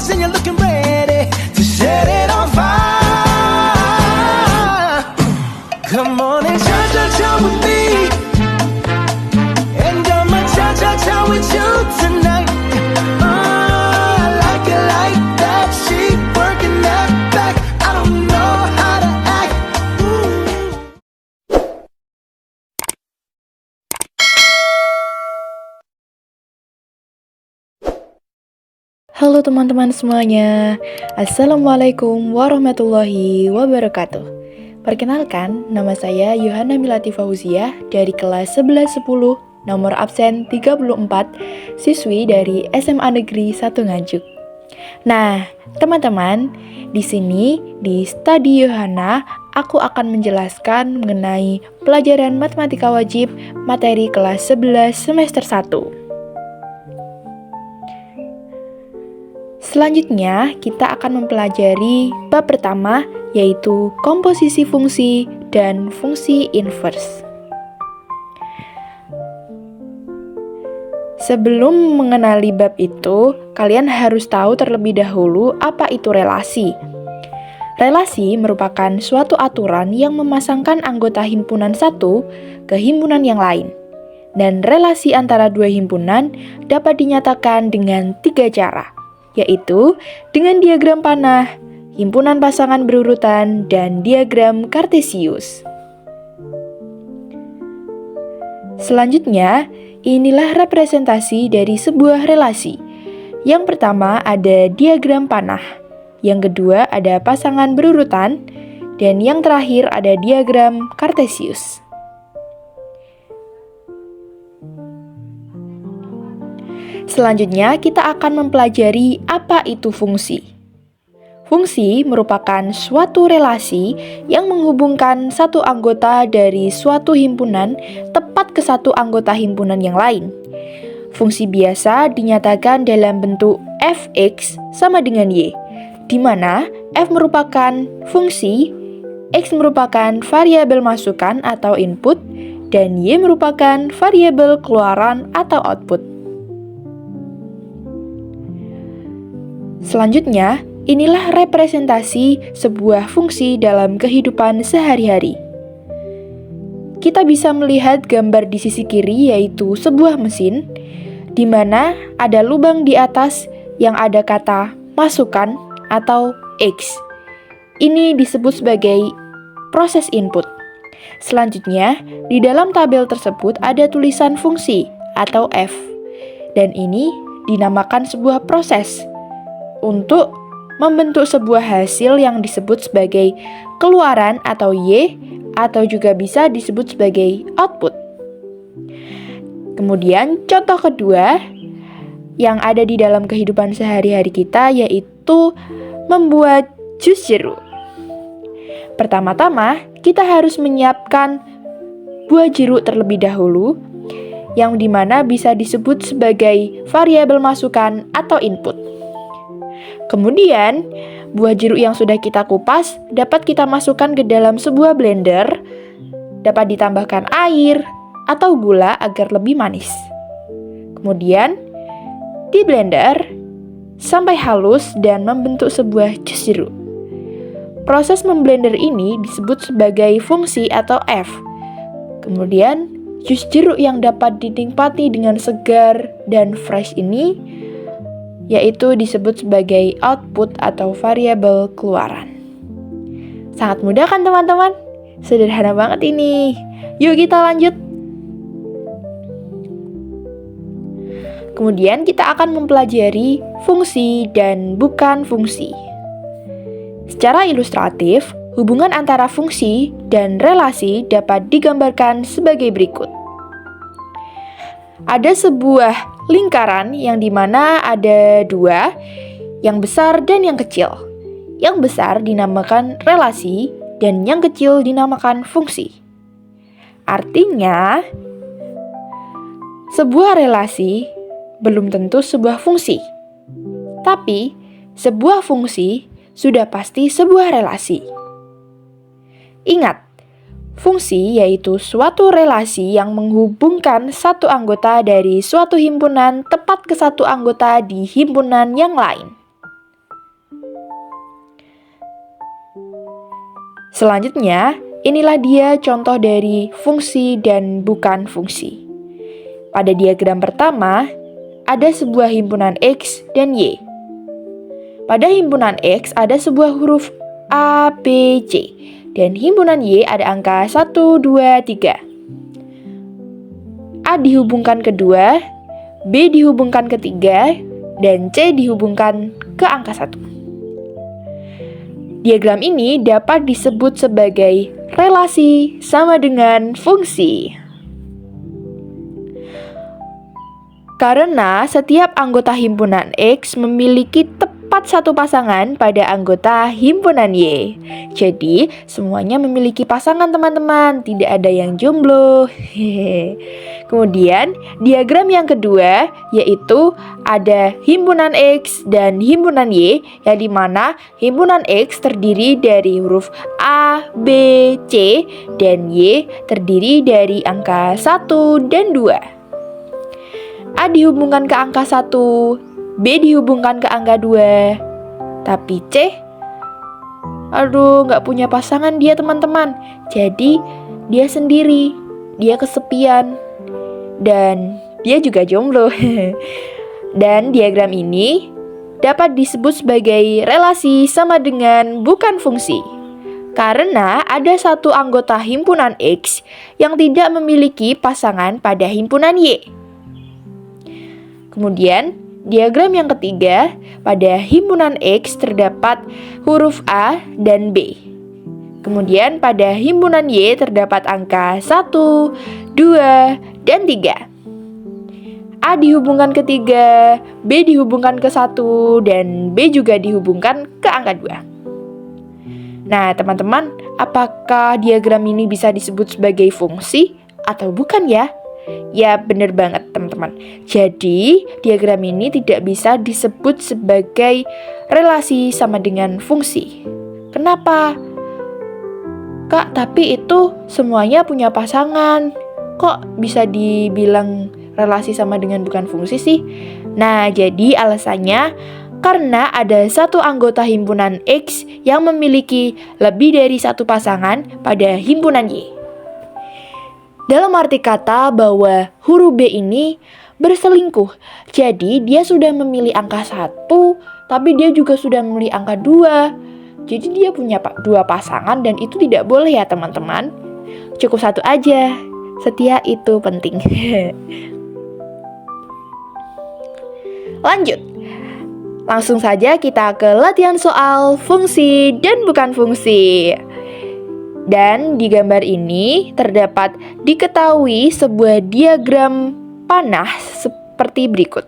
yours and you're looking ready to set it on fire. Come on and cha-cha-cha with me, and I'ma cha-cha-cha with you tonight. I like it like that, she working that back. I don't know how to act. Halo teman-teman semuanya, Assalamualaikum warahmatullahi wabarakatuh. Perkenalkan, nama saya Yohana Milati Fauziah dari kelas 1110, nomor absen 34, siswi dari SMA Negeri 1 Nganjuk. Nah, teman-teman, di sini di Study Yohana, aku akan menjelaskan mengenai pelajaran matematika wajib materi kelas 11 semester 1. Selanjutnya, kita akan mempelajari bab pertama, yaitu komposisi fungsi dan fungsi inverse. Sebelum mengenali bab itu, kalian harus tahu terlebih dahulu apa itu relasi. Relasi merupakan suatu aturan yang memasangkan anggota himpunan satu ke himpunan yang lain. Dan relasi antara dua himpunan dapat dinyatakan dengan 3 cara, yaitu dengan diagram panah, himpunan pasangan berurutan, dan diagram kartesius. Selanjutnya, inilah representasi dari sebuah relasi. Yang pertama ada diagram panah, yang kedua ada pasangan berurutan, dan yang terakhir ada diagram kartesius. Selanjutnya, kita akan mempelajari apa itu fungsi. Fungsi merupakan suatu relasi yang menghubungkan satu anggota dari suatu himpunan tepat ke satu anggota himpunan yang lain. Fungsi biasa dinyatakan dalam bentuk fx sama dengan y, di mana f merupakan fungsi, x merupakan variabel masukan atau input, dan y merupakan variabel keluaran atau output. Selanjutnya, inilah representasi sebuah fungsi dalam kehidupan sehari-hari. Kita bisa melihat gambar di sisi kiri, yaitu sebuah mesin, di mana ada lubang di atas yang ada kata masukan atau X. Ini disebut sebagai proses input. Selanjutnya, di dalam tabel tersebut ada tulisan fungsi atau F, dan ini dinamakan sebuah proses untuk membentuk sebuah hasil yang disebut sebagai keluaran atau Y, atau juga bisa disebut sebagai output. Kemudian contoh kedua yang ada di dalam kehidupan sehari-hari kita yaitu membuat jus jeruk. Pertama-tama kita harus menyiapkan buah jeruk terlebih dahulu, yang dimana bisa disebut sebagai variabel masukan atau input. Kemudian, buah jeruk yang sudah kita kupas dapat kita masukkan ke dalam sebuah blender, dapat ditambahkan air atau gula agar lebih manis. Kemudian, di blender sampai halus dan membentuk sebuah jus jeruk. Proses memblender ini disebut sebagai fungsi atau F. Kemudian, jus jeruk yang dapat dinikmati dengan segar dan fresh ini yaitu disebut sebagai output atau variabel keluaran. Sangat mudah kan teman-teman? Sederhana banget ini. Yuk kita lanjut. Kemudian kita akan mempelajari fungsi dan bukan fungsi. Secara ilustratif, hubungan antara fungsi dan relasi dapat digambarkan sebagai berikut. Ada sebuah lingkaran yang dimana ada 2, yang besar dan yang kecil. Yang besar dinamakan relasi dan yang kecil dinamakan fungsi. Artinya, sebuah relasi belum tentu sebuah fungsi. Tapi, sebuah fungsi sudah pasti sebuah relasi. Ingat, fungsi yaitu suatu relasi yang menghubungkan satu anggota dari suatu himpunan tepat ke satu anggota di himpunan yang lain. Selanjutnya, inilah dia contoh dari fungsi dan bukan fungsi. Pada diagram pertama, ada sebuah himpunan X dan Y. Pada himpunan X ada sebuah huruf A, B, C. Dan himpunan Y ada angka 1, 2, 3. A dihubungkan ke 2, B dihubungkan ke 3, dan C dihubungkan ke angka 1. Diagram ini dapat disebut sebagai relasi sama dengan fungsi. Karena setiap anggota himpunan X memiliki tepat satu pasangan pada anggota himpunan Y. Jadi, semuanya memiliki pasangan teman-teman, tidak ada yang jomblo. Kemudian, diagram yang kedua yaitu ada himpunan X dan himpunan Y, yang dimana himpunan X terdiri dari huruf A, B, C, dan Y terdiri dari angka 1 dan 2. A dihubungkan ke angka 1, B dihubungkan ke angka 2. Tapi C, gak punya pasangan dia teman-teman. Jadi dia sendiri, dia kesepian, dan dia juga jomblo. Dan diagram ini dapat disebut sebagai relasi sama dengan bukan fungsi. Karena ada satu anggota himpunan X yang tidak memiliki pasangan pada himpunan Y. Kemudian, diagram yang ketiga, pada himpunan X terdapat huruf A dan B. Kemudian, pada himpunan Y terdapat angka 1, 2, dan 3. A dihubungkan ke 3, B dihubungkan ke 1, dan B juga dihubungkan ke angka 2. Nah, teman-teman, apakah diagram ini bisa disebut sebagai fungsi atau bukan ya? Ya, benar banget teman-teman. Jadi, diagram ini tidak bisa disebut sebagai relasi sama dengan fungsi. Kenapa? Kak, tapi itu semuanya punya pasangan. Kok bisa dibilang relasi sama dengan bukan fungsi sih? Nah, jadi alasannya karena ada satu anggota himpunan X yang memiliki lebih dari satu pasangan pada himpunan Y. Dalam arti kata bahwa huruf B ini berselingkuh. Jadi dia sudah memilih angka 1, tapi dia juga sudah memilih angka 2. Jadi dia punya 2 pasangan dan itu tidak boleh ya teman-teman. Cukup 1 aja. Setia itu penting. Lanjut. Langsung saja kita ke latihan soal fungsi dan bukan fungsi. Dan di gambar ini terdapat diketahui sebuah diagram panah seperti berikut.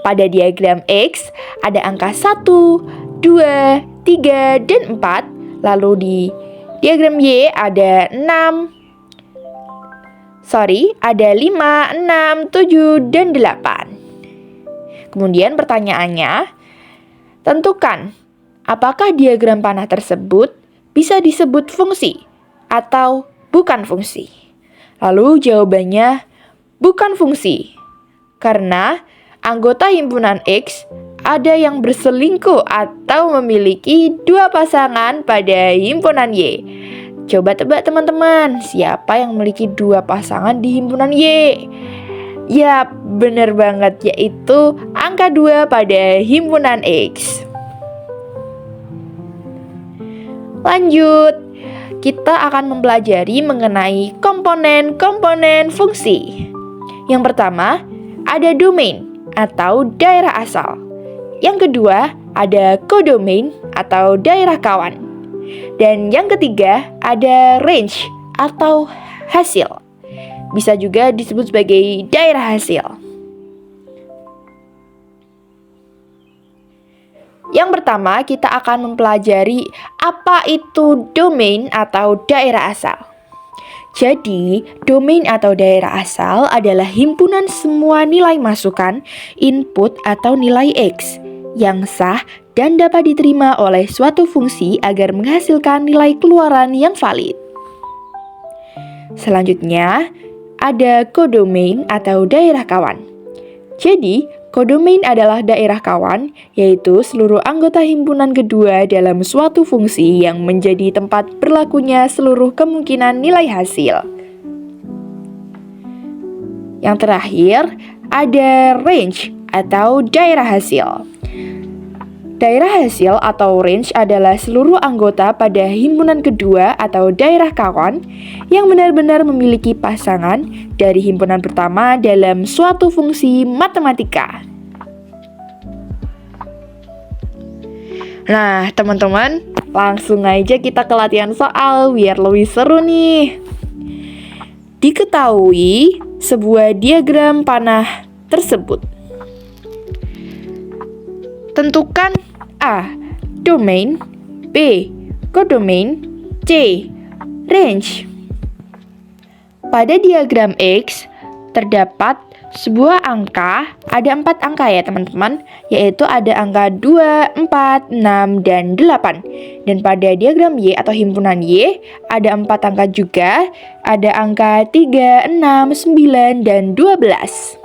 Pada diagram X ada angka 1, 2, 3, dan 4. Lalu di diagram Y ada 5, 6, 7, dan 8. Kemudian pertanyaannya, tentukan apakah diagram panah tersebut bisa disebut fungsi atau bukan fungsi. Lalu jawabannya bukan fungsi. Karena anggota himpunan X ada yang berselingkuh atau memiliki 2 pasangan pada himpunan Y. Coba tebak teman-teman, siapa yang memiliki 2 pasangan di himpunan Y? Ya, benar banget, yaitu angka 2 pada himpunan X. Lanjut, kita akan mempelajari mengenai komponen-komponen fungsi. Yang pertama, ada domain atau daerah asal. Yang kedua, ada kodomain atau daerah kawan. Dan yang ketiga, ada range atau hasil. Bisa juga disebut sebagai daerah hasil. Yang pertama, kita akan mempelajari apa itu domain atau daerah asal. Jadi, domain atau daerah asal adalah himpunan semua nilai masukan, input atau nilai X yang sah dan dapat diterima oleh suatu fungsi agar menghasilkan nilai keluaran yang valid. Selanjutnya, ada kodomain atau daerah kawan. Jadi, Kodomain adalah daerah kawan, yaitu seluruh anggota himpunan kedua dalam suatu fungsi yang menjadi tempat berlakunya seluruh kemungkinan nilai hasil. Yang terakhir, ada range atau daerah hasil. Daerah hasil atau range adalah seluruh anggota pada himpunan kedua atau daerah kawan yang benar-benar memiliki pasangan dari himpunan pertama dalam suatu fungsi matematika. Nah, teman-teman, langsung aja kita ke latihan soal biar lebih seru nih. Diketahui sebuah diagram panah tersebut. Tentukan A. Domain, B. Kodomain, C. Range. Pada diagram X terdapat sebuah angka, ada 4 angka ya teman-teman, yaitu ada angka 2, 4, 6, dan 8. Dan pada diagram Y atau himpunan Y ada 4 angka juga, ada angka 3, 6, 9, dan 12.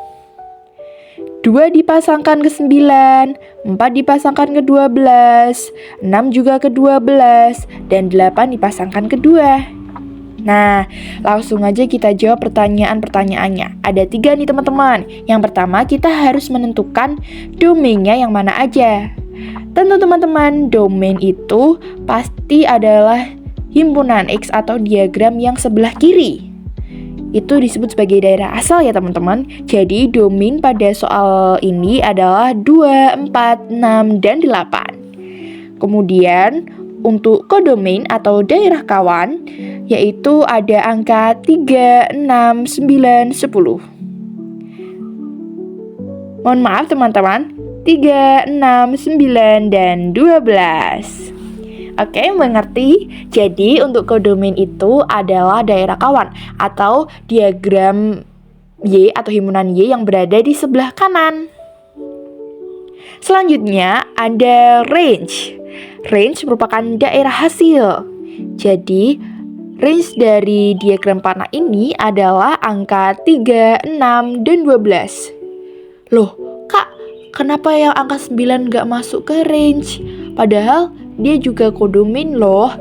2 dipasangkan ke 9, 4 dipasangkan ke 12, 6 juga ke 12, dan 8 dipasangkan ke 2. Nah, langsung aja kita jawab pertanyaan-pertanyaannya. Ada 3 nih teman-teman. Yang pertama, kita harus menentukan domainnya yang mana aja. Tentu teman-teman, domain itu pasti adalah himpunan X atau diagram yang sebelah kiri. Itu disebut sebagai daerah asal ya teman-teman. Jadi domain pada soal ini adalah 2, 4, 6, dan 8. Kemudian untuk kodomain atau daerah kawan yaitu ada angka 3, 6, 9, 10. Mohon maaf teman-teman, 3, 6, 9, dan 12. Oke, mengerti? Jadi untuk kodomain itu adalah daerah kawan atau diagram Y atau himpunan Y yang berada di sebelah kanan. Selanjutnya ada range. Range merupakan daerah hasil. Jadi range dari diagram panah ini adalah angka 3, 6, dan 12. Loh, Kak, kenapa yang angka 9 gak masuk ke range? Padahal dia juga kodomain loh.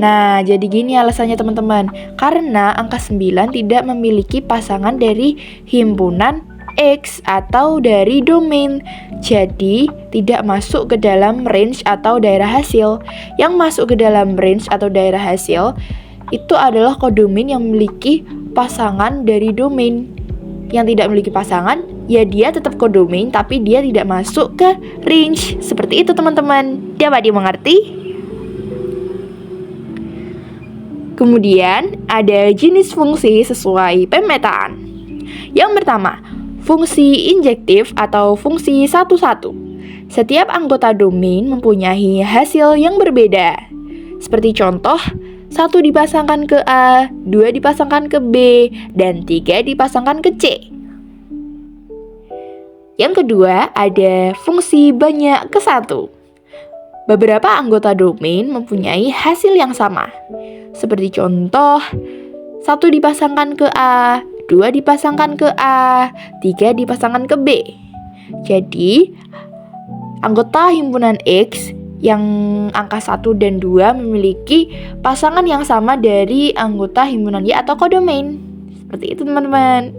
Nah, jadi gini alasannya teman-teman. Karena angka 9 tidak memiliki pasangan dari himpunan X atau dari domain. Jadi, tidak masuk ke dalam range atau daerah hasil. Yang masuk ke dalam range atau daerah hasil itu adalah kodomain yang memiliki pasangan dari domain. Yang tidak memiliki pasangan, ya dia tetap kodomain tapi dia tidak masuk ke range. Seperti itu teman-teman. Dapat dimengerti? Kemudian ada jenis fungsi sesuai pemetaan. Yang pertama, fungsi injektif atau fungsi satu-satu. Setiap anggota domain mempunyai hasil yang berbeda. Seperti contoh, 1 dipasangkan ke A, 2 dipasangkan ke B, dan 3 dipasangkan ke C. Yang kedua, ada fungsi banyak ke 1. Beberapa anggota domain mempunyai hasil yang sama. Seperti contoh, 1 dipasangkan ke A, 2 dipasangkan ke A, 3 dipasangkan ke B. Jadi, anggota himpunan X yang angka 1 dan 2 memiliki pasangan yang sama dari anggota himpunan Y atau kodomain. Seperti itu teman-teman.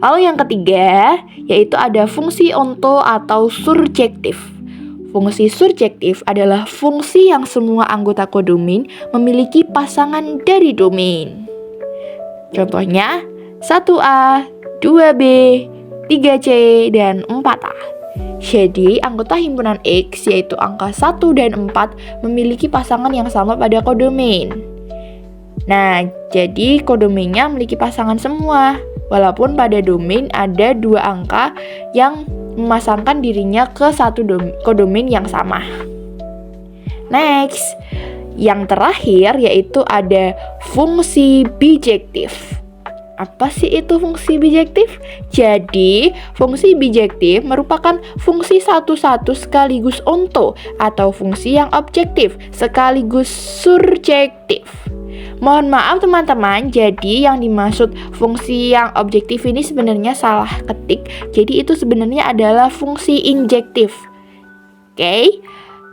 Lalu yang ketiga, yaitu ada fungsi onto atau surjektif. Fungsi surjektif adalah fungsi yang semua anggota kodomain memiliki pasangan dari domain. Contohnya, 1A, 2B, 3C, dan 4A. Jadi, anggota himpunan X yaitu angka 1 dan 4 memiliki pasangan yang sama pada kodomain. Nah, jadi kodomainnya memiliki pasangan semua. Walaupun pada domain ada 2 angka yang memasangkan dirinya ke satu kodomain yang sama. Next, yang terakhir yaitu ada fungsi bijektif. Apa sih itu fungsi bijektif? Jadi, fungsi bijektif merupakan fungsi satu-satu sekaligus onto atau fungsi yang objektif sekaligus surjektif. Mohon maaf teman-teman, jadi yang dimaksud fungsi yang objektif ini sebenarnya salah ketik. Jadi itu sebenarnya adalah fungsi injektif. Oke.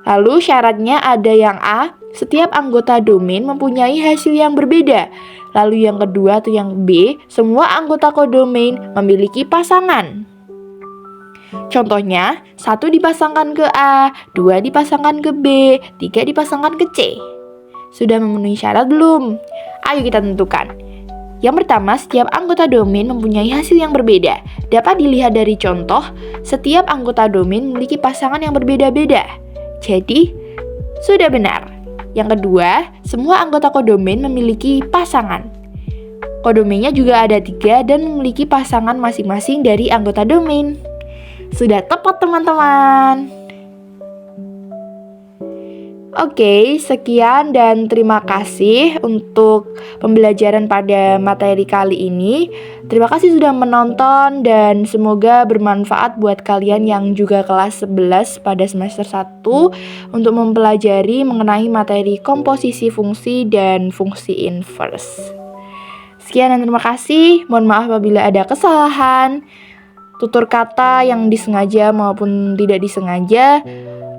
Lalu syaratnya ada yang A, setiap anggota domain mempunyai hasil yang berbeda. Lalu yang kedua atau yang B, semua anggota kodomain memiliki pasangan. Contohnya, 1 dipasangkan ke A, 2 dipasangkan ke B, 3 dipasangkan ke C. Sudah memenuhi syarat belum? Ayo kita tentukan. Yang pertama, setiap anggota domain mempunyai hasil yang berbeda. Dapat dilihat dari contoh, setiap anggota domain memiliki pasangan yang berbeda-beda. Jadi, sudah benar. Yang kedua, semua anggota kodomain memiliki pasangan. Kodomainnya juga ada 3 dan memiliki pasangan masing-masing dari anggota domain. Sudah tepat teman-teman. Oke, sekian dan terima kasih untuk pembelajaran pada materi kali ini. Terima kasih sudah menonton dan semoga bermanfaat buat kalian yang juga kelas 11 pada semester 1 untuk mempelajari mengenai materi komposisi fungsi dan fungsi inverse. Sekian dan terima kasih. Mohon maaf apabila ada kesalahan, tutur kata yang disengaja maupun tidak disengaja.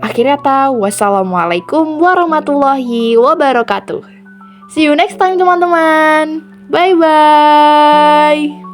Akhir kata, wassalamualaikum warahmatullahi wabarakatuh. See you next time teman-teman. Bye-bye.